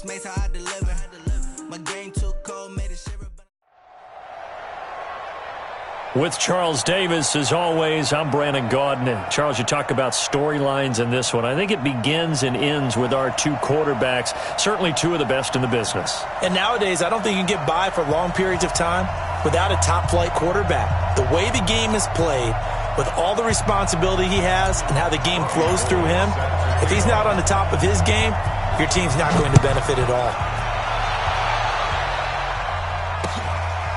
Postmates, how I deliver. My game too cold, made it shiver. With Charles Davis, as always, I'm Brandon Gaudin. And Charles, you talk about storylines in this one. I think it begins and ends with our two quarterbacks, certainly two of the best in the business. And nowadays, I don't think you can get by for long periods of time without a top-flight quarterback. The way the game is played, with all the responsibility he has and how the game flows through him, if he's not on the top of his game, your team's not going to benefit at all.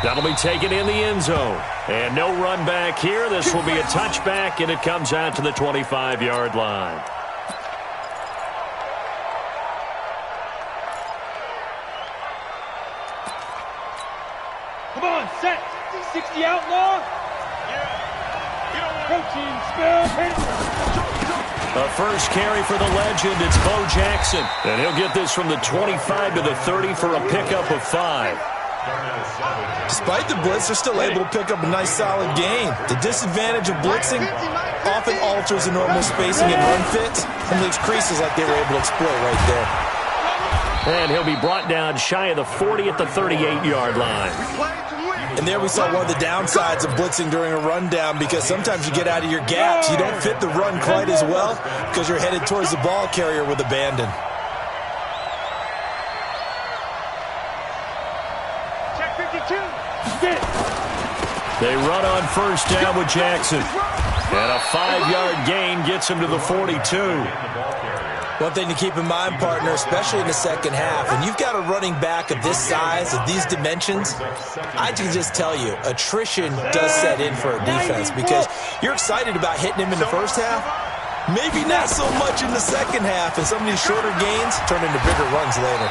That'll be taken in the end zone. And no run back here. This will be a touchback, and it comes out to the 25-yard line. Come on, set. 60 outlaw. Protein spell. A first carry for the legend. It's Bo Jackson. And he'll get this from the 25 to the 30 for a pickup of 5. Despite the blitz, they're still able to pick up a nice, solid gain. The disadvantage of blitzing often alters the normal spacing and run fits and leaves creases like they were able to exploit right there. And he'll be brought down shy of the 40 at the 38-yard line. And there we saw one of the downsides of blitzing during a rundown, because sometimes you get out of your gaps. You don't fit the run quite as well because you're headed towards the ball carrier with abandon. They run on first down with Jackson. And a 5-yard gain gets him to the 42. One thing to keep in mind, partner, especially in the second half, when you've got a running back of this size, of these dimensions, I can just tell you, attrition does set in for a defense, because you're excited about hitting him in the first half, maybe not so much in the second half, and some of these shorter gains turn into bigger runs later.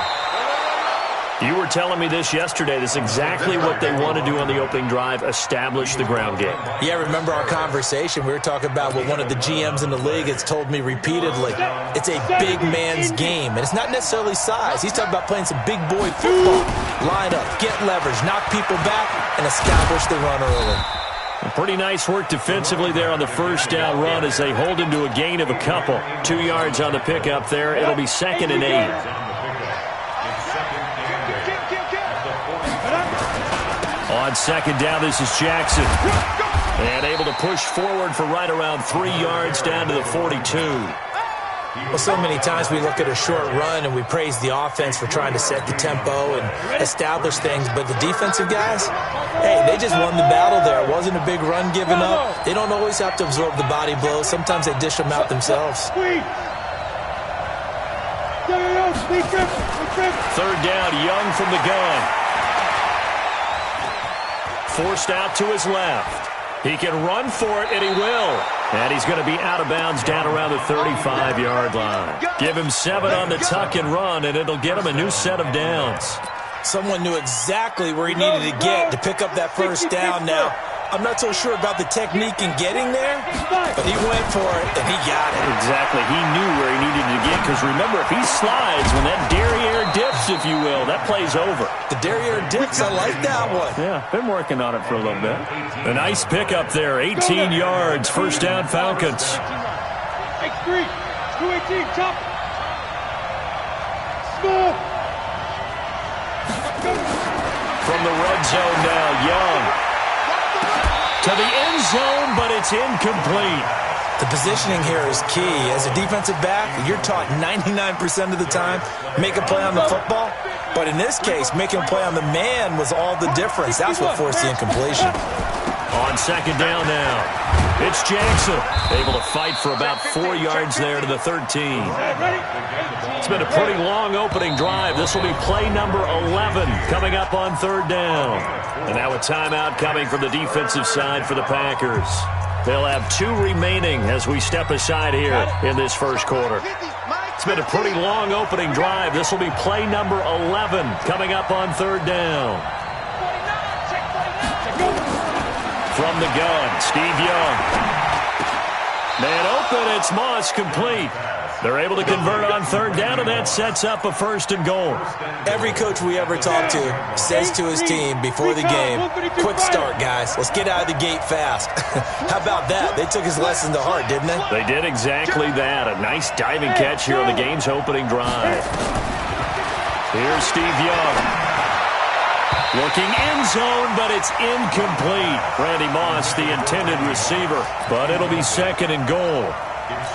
You were telling me this yesterday. This is exactly what they want to do on the opening drive, establish the ground game. Yeah, remember our conversation? We were talking about what one of the GMs in the league has told me repeatedly. It's a big man's game, and it's not necessarily size. He's talking about playing some big boy football. Line up, get leverage, knock people back, and establish the run early. Pretty nice work defensively there on the first down run as they hold him to a gain of a couple. 2 yards on the pickup there. It'll be 2nd and 8. On second down, this is Jackson. And able to push forward for right around 3 yards down to the 42. Well, so many times we look at a short run and we praise the offense for trying to set the tempo and establish things. But the defensive guys, hey, they just won the battle there. It wasn't a big run given up. They don't always have to absorb the body blows. Sometimes they dish them out themselves. Third down, Young from the gun. Forced out to his left. He can run for it, and he will. And he's going to be out of bounds down around the 35-yard line. Give him 7 on the tuck and run, and it'll get him a new set of downs. Someone knew exactly where he needed to get to pick up that first down. Now, I'm not so sure about the technique in getting there, but he went for it, and he got it. Exactly. He knew where he needed to get, because remember, if he slides, when that derriere dips, if you will, that play's over. The derriere dips, I like that one. Yeah, been working on it for a little bit. A nice pickup there, 18 yards, first down Falcons. X3, 218, chop. Score. From the red zone now, Young. To the end zone, but it's incomplete. The positioning here is key. As a defensive back, you're taught 99% of the time, make a play on the football. But in this case, making a play on the man was all the difference. That's what forced the incompletion. On second down now, it's Jackson. Able to fight for about 4 yards there to the 13. It's been a pretty long opening drive. This will be play number 11 coming up on third down. And now a timeout coming from the defensive side for the Packers. They'll have 2 remaining as we step aside here in this first quarter. It's been a pretty long opening drive. This will be play number 11 coming up on third down. From the gun, Steve Young. Man open, it's Moss, complete. They're able to convert on third down, and that sets up a first and goal. Every coach we ever talk to says to his team before the game, quick start, guys. Let's get out of the gate fast. How about that? They took his lesson to heart, didn't they? They did exactly that. A nice diving catch here on the game's opening drive. Here's Steve Young. Looking end zone, but it's incomplete. Randy Moss, the intended receiver, but it'll be 2nd and goal.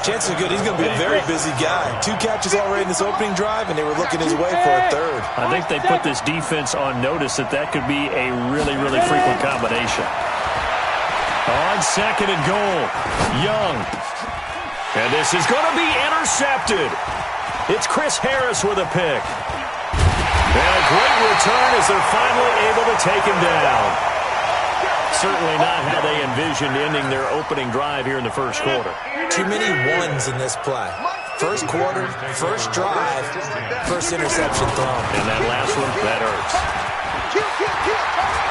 Chances are good he's going to be a very busy guy. 2 catches already in this opening drive, and they were looking his way for a 3rd. I think they put this defense on notice that could be a really, really frequent combination. On 2nd and goal, Young. And this is going to be intercepted. It's Chris Harris with a pick. And a great return as they're finally able to take him down. Certainly not how they envisioned ending their opening drive here in the first quarter. Too many ones in this play. First quarter, first drive, first interception thrown. And that last one, that hurts.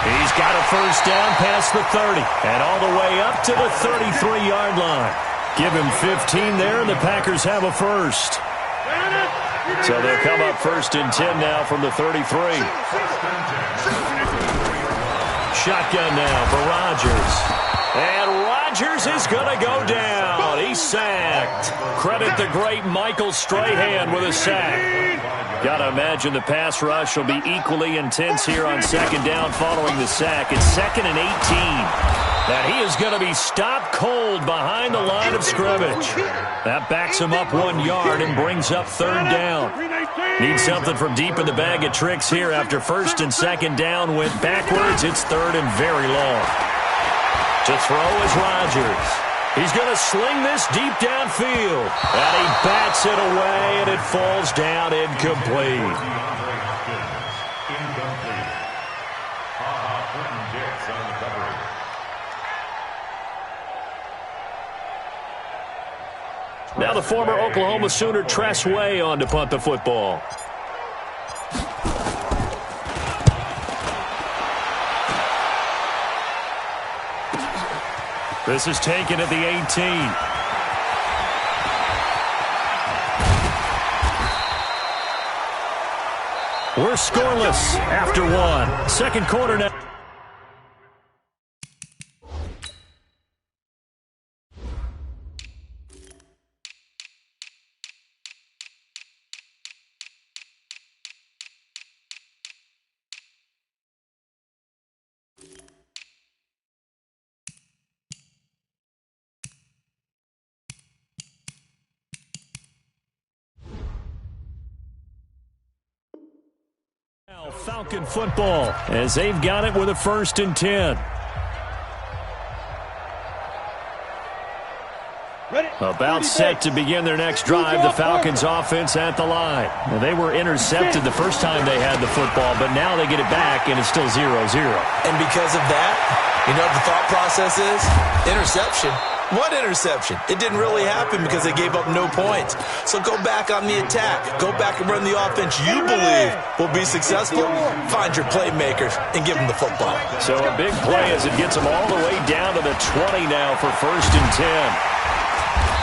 He's got a first down past the 30 and all the way up to the 33-yard line. Give him 15 there, and the Packers have a first. So they'll come up 1st and 10 now from the 33. Shotgun now for Rodgers. And Rodgers is going to go down. He's sacked. Credit the great Michael Strahan with a sack. Got to imagine the pass rush will be equally intense here on 2nd down following the sack. It's 2nd and 18. And he is going to be stopped cold behind the line of scrimmage. That backs him up 1 yard and brings up 3rd down. Need something from deep in the bag of tricks here after 1st and 2nd down went backwards. It's 3rd and very long. To throw is Rodgers. He's going to sling this deep downfield. And he bats it away, and it falls down incomplete. Now the former Oklahoma Sooner Tress Way on to punt the football. This is taken at the 18. We're scoreless after 1. 2nd quarter now. Falcon football as they've got it with a 1st and 10. About set to begin their next drive. The Falcons offense at the line. Now, they were intercepted the first time they had the football, but now they get it back and it's still 0-0. And because of that, you know what the thought process is? Interception. What interception? It didn't really happen because they gave up no points. So go back on the attack. Go back and run the offense you believe will be successful. Find your playmakers and give them the football. So a big play as it gets them all the way down to the 20 now for 1st and 10.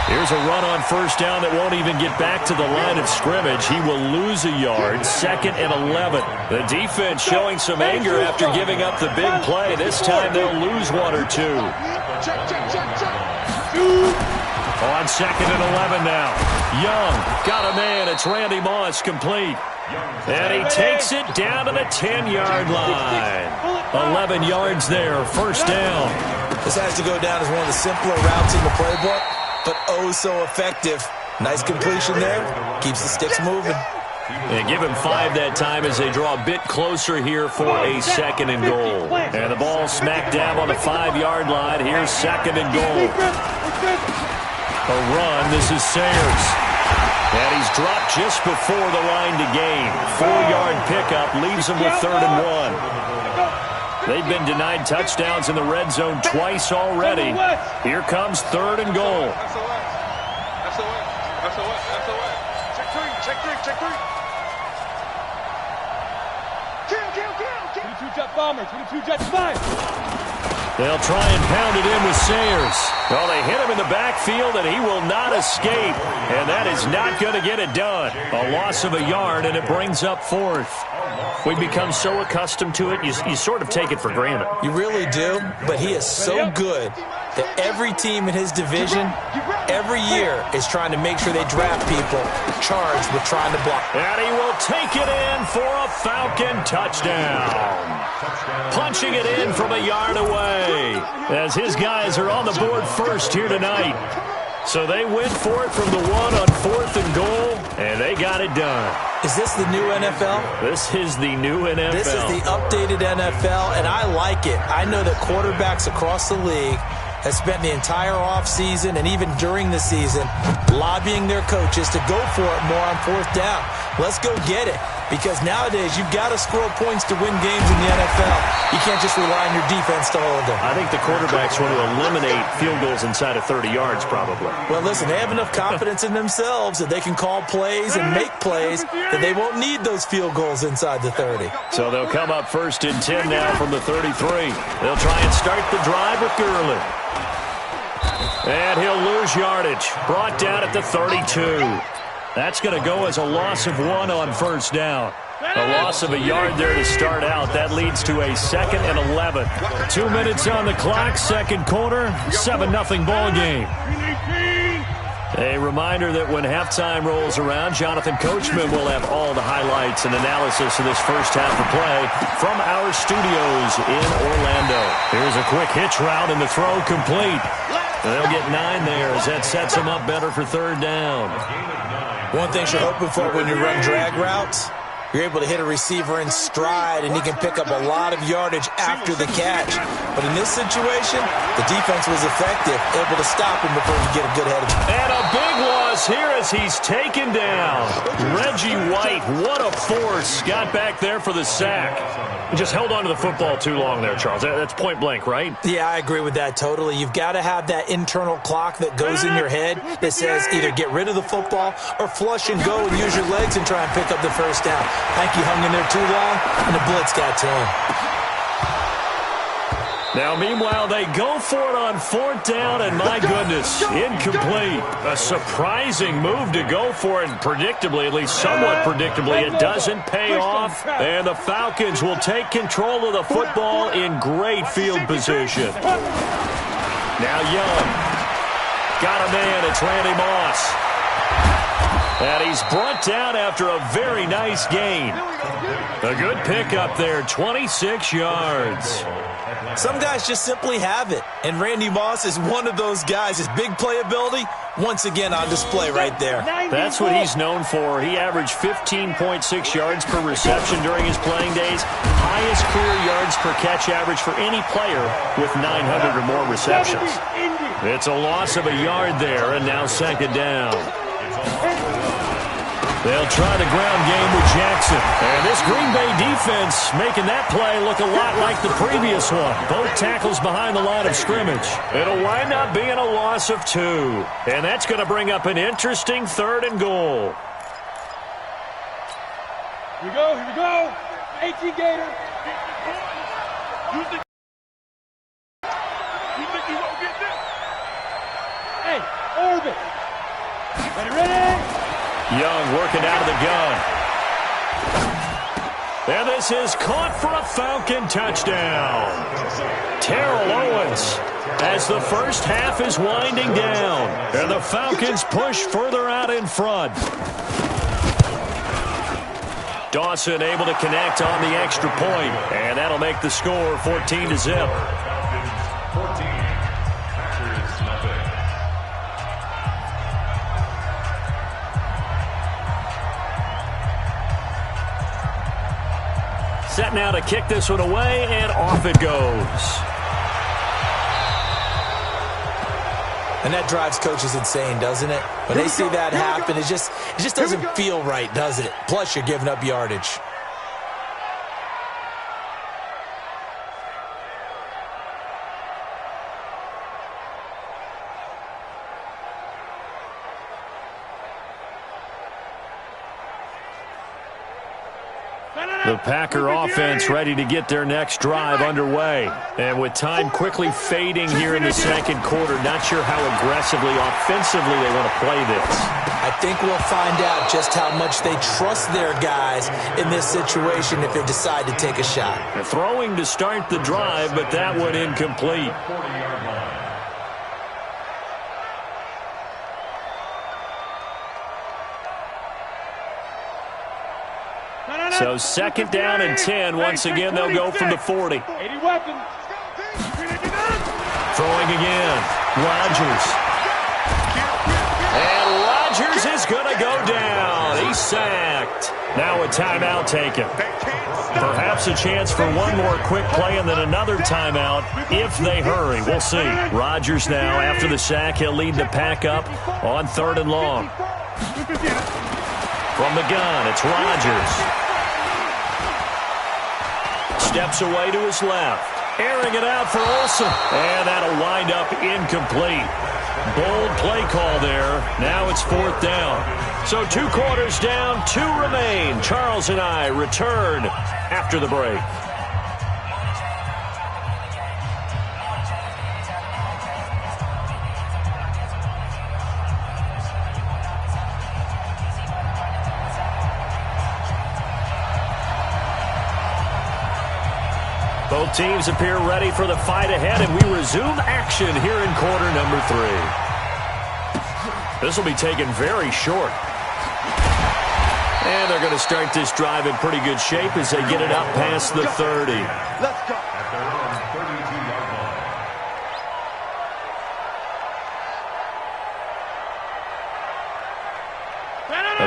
Here's a run on 1st down that won't even get back to the line of scrimmage. He will lose a yard. 2nd and 11. The defense showing some anger after giving up the big play. This time they'll lose 1 or 2. On 2nd and 11 now. Young got a man. It's Randy Moss complete. And he takes it down to the 10-yard line. 11 yards there. 1st down. This has to go down as one of the simpler routes in the playbook, but oh so effective. Nice completion there. Keeps the sticks moving. And give him 5 that time as they draw a bit closer here for a 2nd and goal. And the ball smack dab on the 5-yard line. Here's 2nd and goal. A run. This is Sayers. And he's dropped just before the line to gain. 4-yard pickup leaves him with 3rd and 1. They've been denied touchdowns in the red zone twice already. Here comes 3rd and goal. Check three. 22 jet bomber, 22 jet 5. They'll try and pound it in with Sayers. Well, they hit him in the backfield, and he will not escape. And that is not going to get it done. A loss of a yard, and it brings up 4th. We've become so accustomed to it, you sort of take it for granted. You really do, but he is so good that every team in his division every year is trying to make sure they draft people charged with trying to block. And he will take it in for a Falcon touchdown. Punching it in from a yard away as his guys are on the board first here tonight. So they went for it from the 1 on 4th and goal, and they got it done. Is this the new NFL? This is the new NFL. This is the updated NFL, and I like it. I know that quarterbacks across the league have spent the entire offseason and even during the season lobbying their coaches to go for it more on 4th down. Let's go get it. Because nowadays, you've got to score points to win games in the NFL. You can't just rely on your defense to hold them. I think the quarterbacks want to eliminate field goals inside of 30 yards, probably. Well, listen, they have enough confidence in themselves that they can call plays and make plays that they won't need those field goals inside the 30. So they'll come up 1st and 10 now from the 33. They'll try and start the drive with Gurley. And he'll lose yardage. Brought down at the 32. That's going to go as a loss of 1 on 1st down. A loss of a yard there to start out. That leads to a 2nd and 11. 2 minutes on the clock, 2nd quarter, 7-0 ball game. A reminder that when halftime rolls around, Jonathan Coachman will have all the highlights and analysis of this first half of play from our studios in Orlando. Here's a quick hitch route and the throw complete. They'll get 9 there as that sets them up better for 3rd down. One thing you're hoping for when you run drag routes, you're able to hit a receiver in stride, and he can pick up a lot of yardage after the catch. But in this situation, the defense was effective, able to stop him before he get a good head of him. And a big loss here as he's taken down. Reggie White, what a force, got back there for the sack. He just held on to the football too long there, Charles. That's point blank, right? Yeah, I agree with that totally. You've got to have that internal clock that goes in your head that says either get rid of the football or flush and go and use your legs and try and pick up the 1st down. I think he hung in there too long, and the blitz got to him. Now, meanwhile, they go for it on 4th down, and my goodness, incomplete. A surprising move to go for it, and predictably, at least somewhat predictably, it doesn't pay off. And the Falcons will take control of the football in great field position. Now Young. Got a man, it's Randy Moss. And he's brought down after a very nice gain. A good pickup there, 26 yards. Some guys just simply have it, and Randy Moss is one of those guys. His big playability, once again on display right there. That's what he's known for. He averaged 15.6 yards per reception during his playing days. Highest career yards per catch average for any player with 900 or more receptions. It's a loss of a yard there, and now 2nd down. They'll try the ground game with Jackson. And this Green Bay defense making that play look a lot like the previous one. Both tackles behind the line of scrimmage. It'll wind up being a loss of 2. And that's going to bring up an interesting 3rd and goal. Here we go, here we go. 18 Gator. You think you won't get this? Hey, orbit. Ready? Young working out of the gun. And this is caught for a Falcon touchdown. Terrell Owens as the first half is winding down. And the Falcons push further out in front. Dawson able to connect on the extra point. And that'll make the score 14-0. Set now to kick this one away, and off it goes. And that drives coaches insane, doesn't it? When they see that happen, it just doesn't feel right, does it? Plus, you're giving up yardage. The Packer offense ready to get their next drive underway. And with time quickly fading here in the 2nd quarter, not sure how aggressively, offensively they want to play this. I think we'll find out just how much they trust their guys in this situation if they decide to take a shot. Throwing to start the drive, but that one incomplete. So second down and 10. Once again, they'll go from the 40. 80 weapons. Throwing again. Rodgers. And Rodgers is going to go down. He's sacked. Now a timeout taken. Perhaps a chance for one more quick play and then another timeout if they hurry. We'll see. Rodgers now, after the sack, he'll lead the pack up on 3rd and long. From the gun, it's Rodgers. Steps away to his left. Airing it out for Olsen. And that'll wind up incomplete. Bold play call there. Now it's 4th down. So 2 quarters down, 2 remain. Charles and I return after the break. Both teams appear ready for the fight ahead, and we resume action here in quarter number 3. This will be taken very short. And they're going to start this drive in pretty good shape as they get it up past the 30. Let's go.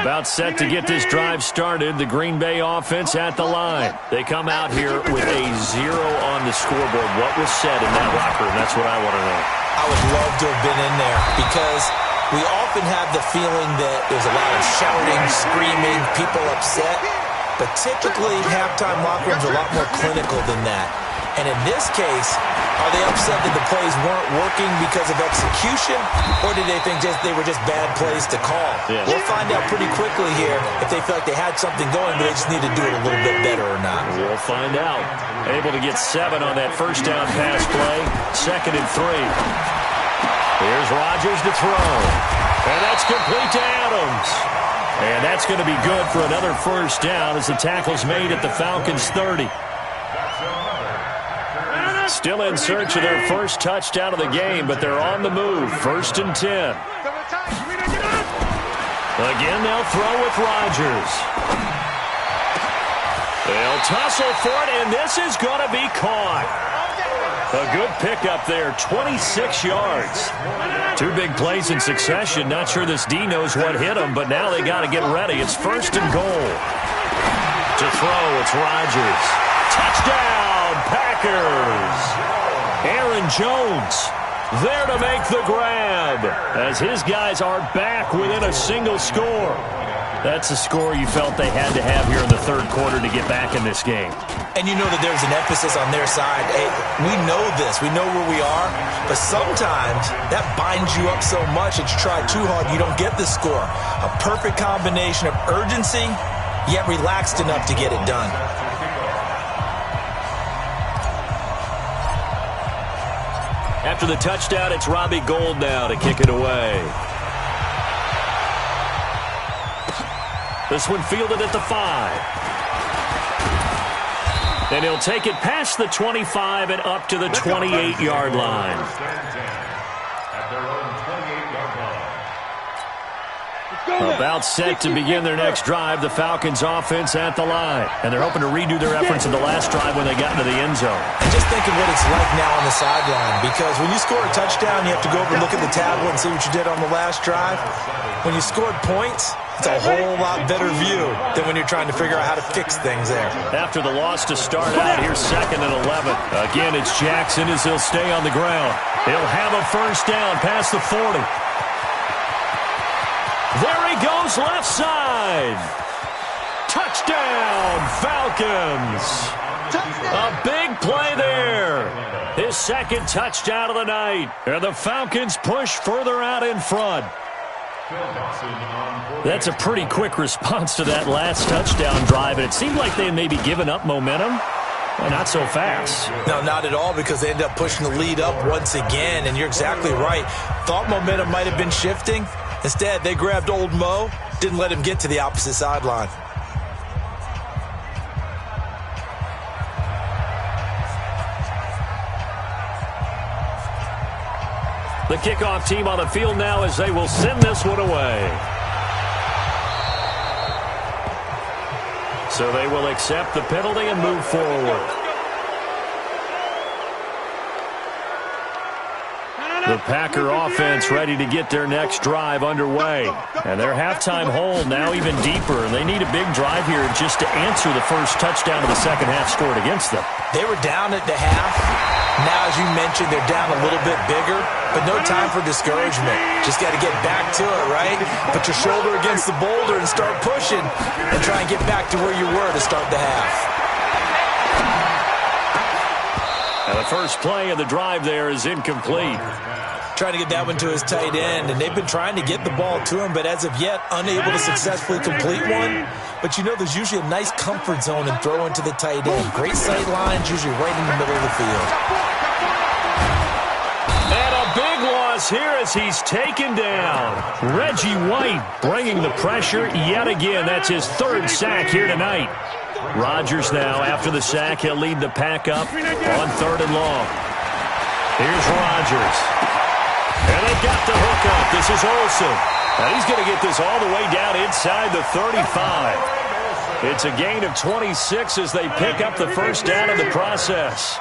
About set to get this drive started. The Green Bay offense at the line. They come out here with a 0 on the scoreboard. What was said in that locker room? That's what I want to know. I would love to have been in there because we often have the feeling that there's a lot of shouting, screaming, people upset. But typically, halftime locker rooms are a lot more clinical than that. And in this case, are they upset that the plays weren't working because of execution, or did they think they were just bad plays to call? Yeah. We'll find out pretty quickly here if they feel like they had something going, but they just need to do it a little bit better or not. We'll find out. Able to get 7 on that first down pass play. 2nd and 3. Here's Rodgers to throw. And that's complete to Adams. And that's going to be good for another first down as the tackle's made at the Falcons' 30. Still in search of their first touchdown of the game, but they're on the move. 1st and 10. Again, they'll throw with Rodgers. They'll tussle for it, and this is going to be caught. A good pickup there, 26 yards. 2 big plays in succession. Not sure this D knows what hit him, but now they got to get ready. It's 1st and goal. To throw, it's Rodgers. Touchdown, Packers. Aaron Jones there to make the grab as his guys are back within a single score. That's a score you felt they had to have here in the 3rd quarter to get back in this game. And you know that there's an emphasis on their side. Hey, we know this. We know where we are. But sometimes that binds you up so much that you try too hard, you don't get the score. A perfect combination of urgency, yet relaxed enough to get it done. After the touchdown, it's Robbie Gould now to kick it away. This one fielded at the 5. And he'll take it past the 25 and up to the 28-yard line. About set to begin their next drive, the Falcons offense at the line. And they're hoping to redo their efforts in the last drive when they got into the end zone. And just think of what it's like now on the sideline, because when you score a touchdown, you have to go over and look at the tablet and see what you did on the last drive. When you scored points, it's a whole lot better view than when you're trying to figure out how to fix things there. After the loss to start out, here's 2nd and 11. Again, it's Jackson as he'll stay on the ground. He'll have a first down past the 40. There he goes, left side. Touchdown, Falcons. A big play there. His 2nd touchdown of the night. And the Falcons push further out in front. That's a pretty quick response to that last touchdown drive, and it seemed like they had maybe given up momentum. Well, not so fast. No, not at all, because they end up pushing the lead up once again, and you're exactly right. Thought momentum might have been shifting. Instead, they grabbed old Mo, didn't let him get to the opposite sideline. The kickoff team on the field now as they will send this one away. So they will accept the penalty and move forward. The Packer offense ready to get their next drive underway. And their halftime hole now even deeper. And they need a big drive here just to answer the first touchdown of the second half scored against them. They were down at the half. Now, as you mentioned, they're down a little bit bigger, but no time for discouragement. Just got to get back to it, right? Put your shoulder against the boulder and start pushing and try and get back to where you were to start the half. And the first play of the drive there is incomplete. Trying to get that one to his tight end, and they've been trying to get the ball to him, but as of yet, unable to successfully complete one. But you know there's usually a nice comfort zone and throw into the tight end. Great sight lines, usually right in the middle of the field. And a big loss here as he's taken down. Reggie White bringing the pressure yet again. That's his third sack here tonight. Rodgers now, after the sack, he'll lead the pack up on 3rd and long. Here's Rodgers. And they got the hook up. This is Olsen. And he's going to get this all the way down inside the 35. It's a gain of 26 as they pick up the first down in the process.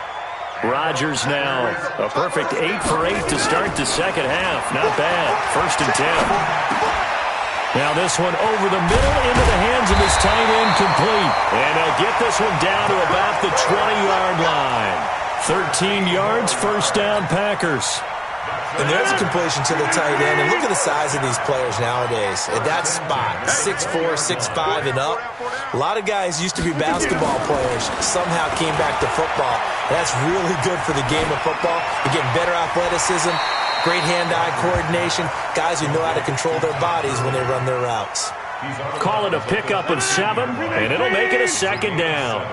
Rodgers now a perfect 8 for 8 to start the second half. Not bad. 1st and 10. Now this one over the middle into the hands of his tight end, complete. And he'll get this one down to about the 20-yard line. 13 yards, first down, Packers. And there's a completion to the tight end. And look at the size of these players nowadays. At that spot, 6'4", 6'5", and up. A lot of guys used to be basketball players, somehow came back to football. That's really good for the game of football. You're getting better athleticism, great hand-eye coordination, guys who know how to control their bodies when they run their routes. Call it a pickup of 7, and it'll make it a second down.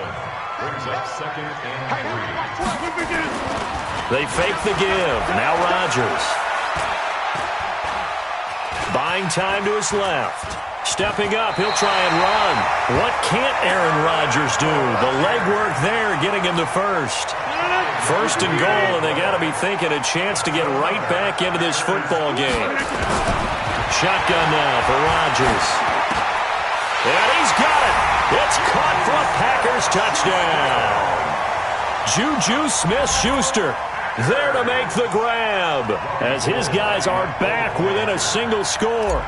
They fake the give. Now Rodgers. Buying time to his left. Stepping up, he'll try and run. What can't Aaron Rodgers do? The legwork there getting him the first. 1st and goal, and they got to be thinking a chance to get right back into this football game. Shotgun now for Rodgers. And he's got it. It's caught for a Packers touchdown. Juju Smith-Schuster there to make the grab as his guys are back within a single score.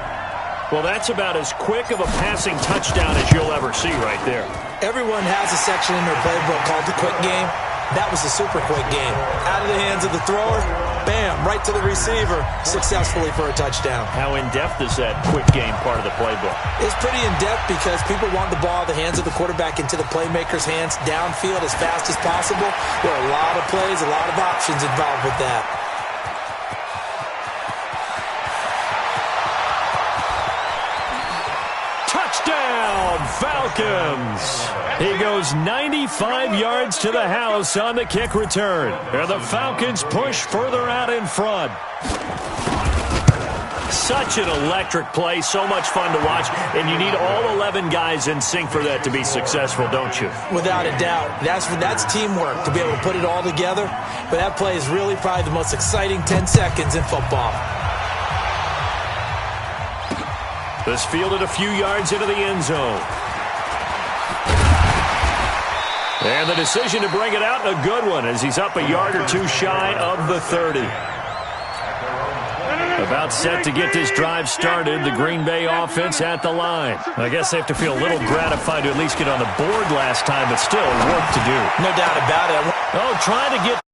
Well, that's about as quick of a passing touchdown as you'll ever see right there. Everyone has a section in their playbook called the quick game. That was a super quick game. Out of the hands of the thrower, bam, right to the receiver, successfully for a touchdown. How in-depth is that quick game part of the playbook? It's pretty in-depth because people want the ball out of the hands of the quarterback into the playmaker's hands downfield as fast as possible. There are a lot of plays, a lot of options involved with that. Touchdown, Falcons! He goes 95 yards to the house on the kick return. And the Falcons push further out in front. Such an electric play, so much fun to watch, and you need all 11 guys in sync for that to be successful, don't you? Without a doubt. That's teamwork, to be able to put it all together. But that play is really probably the most exciting 10 seconds in football. This fielded a few yards into the end zone. And the decision to bring it out, a good one, as he's up a yard or two shy of the 30. About set to get this drive started, the Green Bay offense at the line. I guess they have to feel a little gratified to at least get on the board last time, but still work to do. No doubt about it. Oh, trying to get